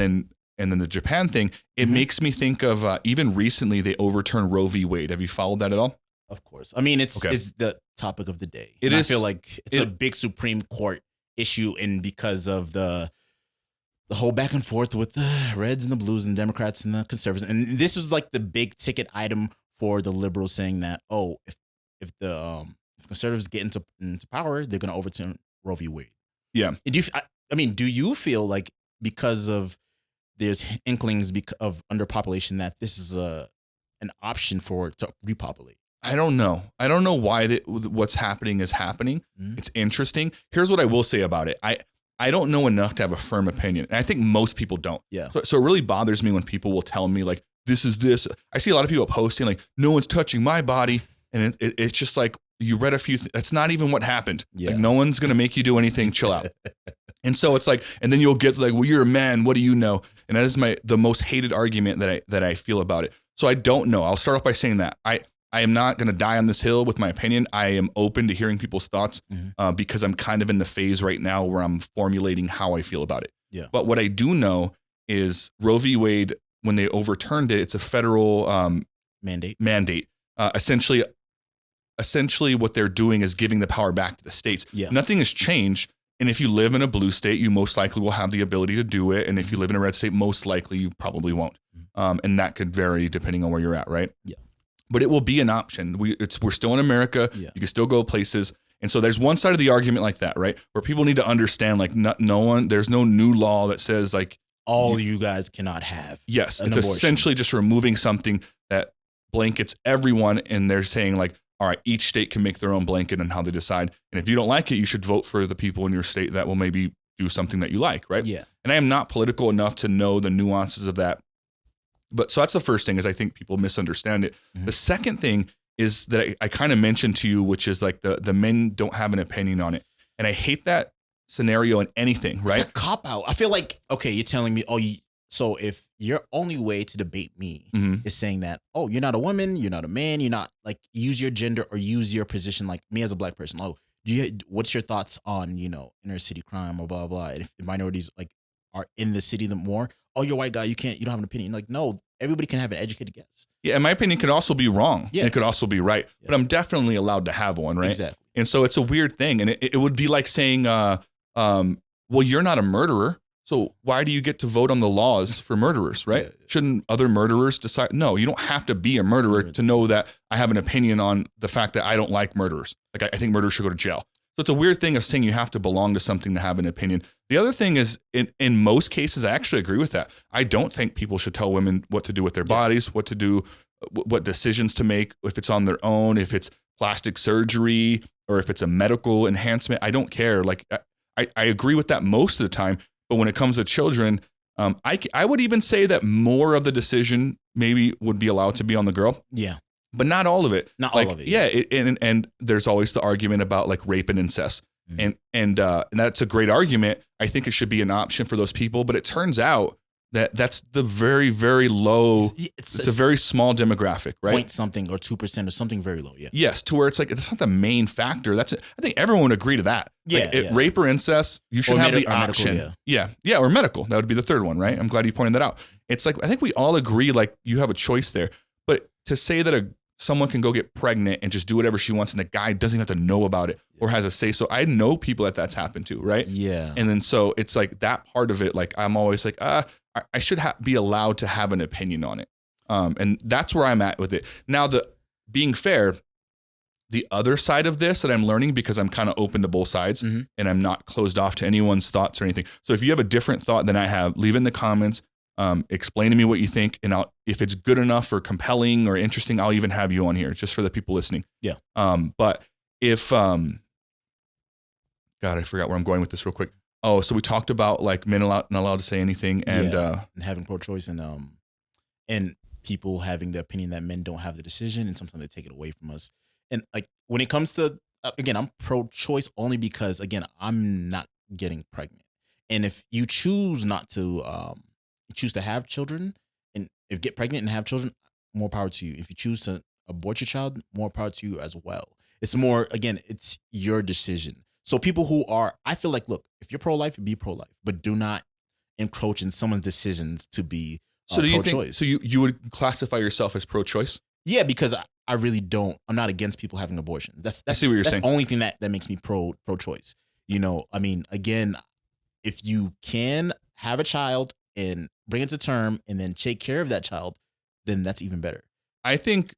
and then the Japan thing, it makes me think of even recently they overturned Roe v. Wade. Have you followed that at all? Of course. I mean, it's the topic of the day. It is. I feel like it's a big Supreme Court issue, and because of the whole back and forth with the Reds and the Blues and Democrats and the Conservatives, and this was like the big ticket item for the liberals, saying that if the Conservatives get into power, they're going to overturn Roe v. Wade. Yeah. Do you feel like because of there's inklings of underpopulation that this is an option to repopulate? I don't know. I don't know why what's happening is happening. It's interesting. Here's what I will say about it. I don't know enough to have a firm opinion. And I think most people don't. Yeah. So it really bothers me when people will tell me like, this is this. I see a lot of people posting like, no one's touching my body. And it's just like, you read a few, that's not even what happened. Yeah. Like no one's going to make you do anything. Chill out. And so it's like, and then you'll get like, well, you're a man. What do you know? And that is the most hated argument that I feel about it. So I don't know. I'll start off by saying that I am not going to die on this hill with my opinion. I am open to hearing people's thoughts because I'm kind of in the phase right now where I'm formulating how I feel about it. Yeah. But what I do know is Roe v. Wade, when they overturned it, it's a federal mandate. Essentially what they're doing is giving the power back to the states. Yeah. Nothing has changed. And if you live in a blue state, you most likely will have the ability to do it. And if you live in a red state, most likely you probably won't. And that could vary depending on where you're at, right? Yeah. But it will be an option. We're still in America. Yeah. You can still go places. And so there's one side of the argument like that, right? Where people need to understand like there's no new law that says like you guys cannot have. Yes. It's abortion. Essentially just removing something that blankets everyone. And they're saying like, all right, each state can make their own blanket on how they decide. And if you don't like it, you should vote for the people in your state that will maybe do something that you like, right? Yeah. And I am not political enough to know the nuances of that. But so that's the first thing is I think people misunderstand it. The second thing is that I kind of mentioned to you, which is like the men don't have an opinion on it. And I hate that scenario in anything, right? It's a cop out. I feel like, okay, you're telling me, so if your only way to debate me is saying that, you're not a woman, you're not a man, you're not like use your gender or use your position like me as a black person. What's your thoughts on, inner city crime or blah, blah, blah. If minorities like are in the city more, you're a white guy, you don't have an opinion. Like, no, everybody can have an educated guess. Yeah. And my opinion could also be wrong. Yeah. And it could also be right, but I'm definitely allowed to have one. Right. Exactly. And so it's a weird thing. And it would be like saying, well, you're not a murderer. So why do you get to vote on the laws for murderers, right? Yeah. Shouldn't other murderers decide? No, you don't have to be a murderer to know that I have an opinion on the fact that I don't like murderers. Like I think murderers should go to jail. So it's a weird thing of saying you have to belong to something to have an opinion. The other thing is in most cases, I actually agree with that. I don't think people should tell women what to do with their bodies, what to do, what decisions to make, if it's on their own, if it's plastic surgery or if it's a medical enhancement. I don't care. Like I agree with that most of the time. But when it comes to children, I would even say that more of the decision maybe would be allowed to be on the girl. Yeah. But not all of it. Not all of it. Yeah. And there's always the argument about like rape and incest. And that's a great argument. I think it should be an option for those people. But it turns out that that's the very, very low. It's a very small demographic, right? Point something or 2% or something very low. Yeah. Yes. To where it's like, it's not the main factor. I think everyone would agree to that. Yeah. Like, rape or incest, you should have the option. Medical, yeah. Or medical. That would be the third one, right? I'm glad you pointed that out. It's like, I think we all agree, like you have a choice there, but to say that someone can go get pregnant and just do whatever she wants and the guy doesn't have to know about it or has a say. So I know people that's happened to, right? Yeah. And then so it's like that part of it, like I'm always like, I should be allowed to have an opinion on it. And that's where I'm at with it. Now, being fair, the other side of this that I'm learning, because I'm kind of open to both sides and I'm not closed off to anyone's thoughts or anything. So if you have a different thought than I have, leave it in the comments. Explain to me what you think, and if it's good enough or compelling or interesting, I'll even have you on here just for the people listening. Yeah. But if God, I forgot where I'm going with this real quick. Oh, so we talked about like men not allowed to say anything, and having pro-choice, and people having the opinion that men don't have the decision, and sometimes they take it away from us. And like when it comes to again, I'm pro-choice only because again, I'm not getting pregnant, and if you choose not to choose to have children and if get pregnant and have children, more power to you. If you choose to abort your child, more power to you as well. It's more, again, it's your decision. So people who I feel like, look, if you're pro-life, be pro-life, but do not encroach in someone's decisions to be So do you pro-choice. think? So you would classify yourself as pro-choice? Yeah, because I really don't. I'm not against people having abortions. That's I see what you're saying. the only thing that makes me pro-choice. You know, I mean, again, if you can have a child and bring it to term and then take care of that child, then that's even better. I think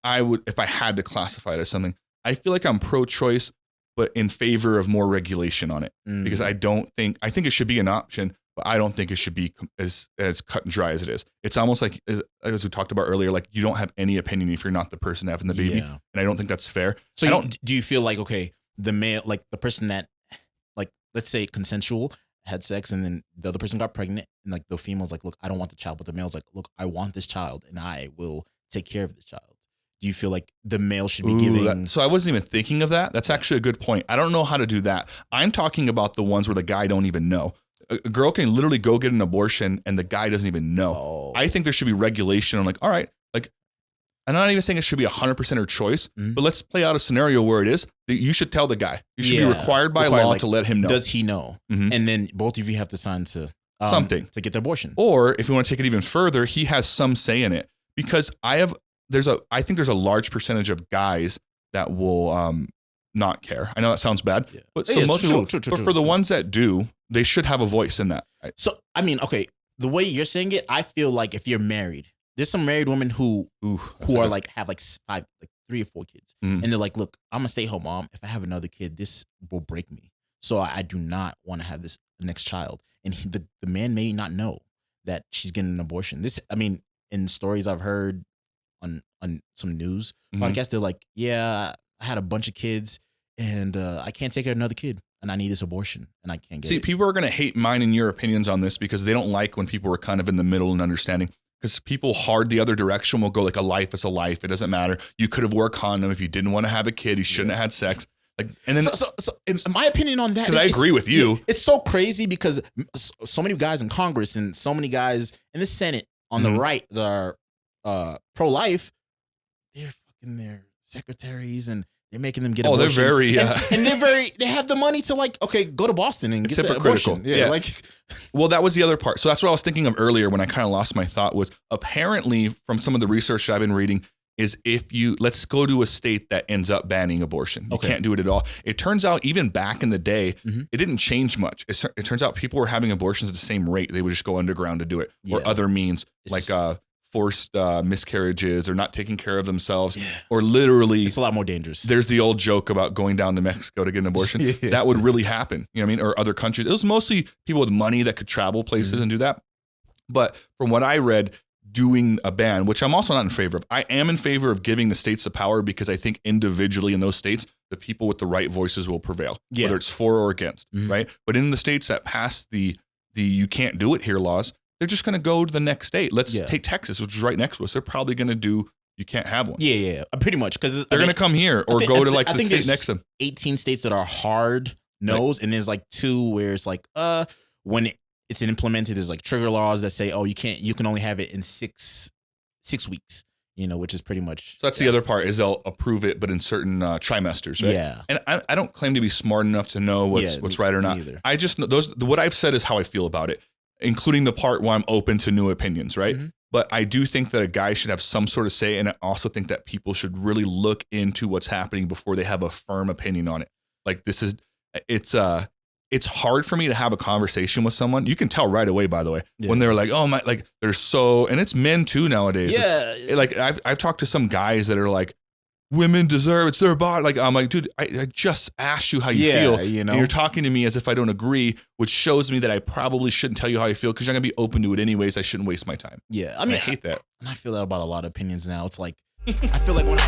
I would, if I had to classify it as something, I feel like I'm pro-choice, but in favor of more regulation on it. Because I think it should be an option, but I don't think it should be as cut and dry as it is. It's almost like, as we talked about earlier, like you don't have any opinion if you're not the person having the baby. Yeah. And I don't think that's fair. So do you feel like, okay, the male, like the person that, like, let's say consensual, had sex and then the other person got pregnant and like the female's like, look, I don't want the child, but the male's like, look, I want this child and I will take care of this child. Do you feel like the male should be giving? So I wasn't even thinking of that. That's actually a good point. I don't know how to do that. I'm talking about the ones where the guy don't even know. A girl can literally go get an abortion and the guy doesn't even know. Oh. I think there should be regulation on like, all right, like, I'm not even saying it should be 100% her choice, but let's play out a scenario where it is that you should tell the guy. You should be required by law like, to let him know. Does he know? And then both of you have to sign to something to get the abortion. Or if you want to take it even further, he has some say in it, because I think there's a large percentage of guys that will not care. I know that sounds bad, but so most people, but for the ones that do, they should have a voice in that. So, I mean, okay, the way you're saying it, I feel like if you're married, there's some married women who are like, have like 3 or 4 kids. And they're like, look, I'm a stay-at-home mom. If I have another kid, this will break me. So I do not want to have the next child. And the man may not know that she's getting an abortion. This, I mean, in stories I've heard on some news podcasts, they're like, yeah, I had a bunch of kids and I can't take another kid and I need this abortion and I can't get it. See, people are going to hate mine and your opinions on this because they don't like when people are kind of in the middle and understanding. Because people hard the other direction will go like, a life is a life. It doesn't matter. You could have wore a condom if you didn't want to have a kid. You shouldn't have had sex. Like, and then so in my opinion on that, because I agree with you. It's so crazy because so many guys in Congress and so many guys in the Senate on the right that are pro-life, they're fucking their secretaries and they're making them get abortions. They're very and they have the money to like, okay, go to Boston and get the abortion. Yeah, like, well, that was the other part. So that's what I was thinking of earlier when I kind of lost my thought, was apparently from some of the research that I've been reading is let's go to a state that ends up banning abortion. You can't do it at all. It turns out even back in the day, it didn't change much. It turns out people were having abortions at the same rate. They would just go underground to do it, or other means like forced miscarriages or not taking care of themselves, or literally it's a lot more dangerous. There's the old joke about going down to Mexico to get an abortion. That would really happen. You know what I mean? Or other countries. It was mostly people with money that could travel places and do that. But from what I read, doing a ban, which I'm also not in favor of, I am in favor of giving the states the power, because I think individually in those states, the people with the right voices will prevail, whether it's for or against, right? But in the states that pass the you can't do it here laws, they're just going to go to the next state. Let's take Texas, which is right next to us. They're probably going to do, you can't have one. Yeah, pretty much. Because they're going to come here or go to like the state next to them. 18 states that are hard nosed, and there's like 2 where it's like, when it's implemented, there's like trigger laws that say, oh, you can only have it in 6 weeks, which is pretty much. So that's the other part, is they'll approve it, but in certain trimesters, right? Yeah. And I don't claim to be smart enough to know what's right or not. Either. I just know what I've said is how I feel about it, including the part where I'm open to new opinions, right? But I do think that a guy should have some sort of say, and I also think that people should really look into what's happening before they have a firm opinion on it. Like it's hard for me to have a conversation with someone. You can tell right away, by the way, when they're like, oh my, like they're so, and it's men too nowadays. Yeah. Like I've talked to some guys that are like, women deserve, it's their body. Like, I'm like, dude, I just asked you how you feel. And you're talking to me as if I don't agree, which shows me that I probably shouldn't tell you how I feel, because you're going to be open to it anyways. I shouldn't waste my time. Yeah. I mean, I hate that. And I feel that about a lot of opinions now. It's like, I feel like when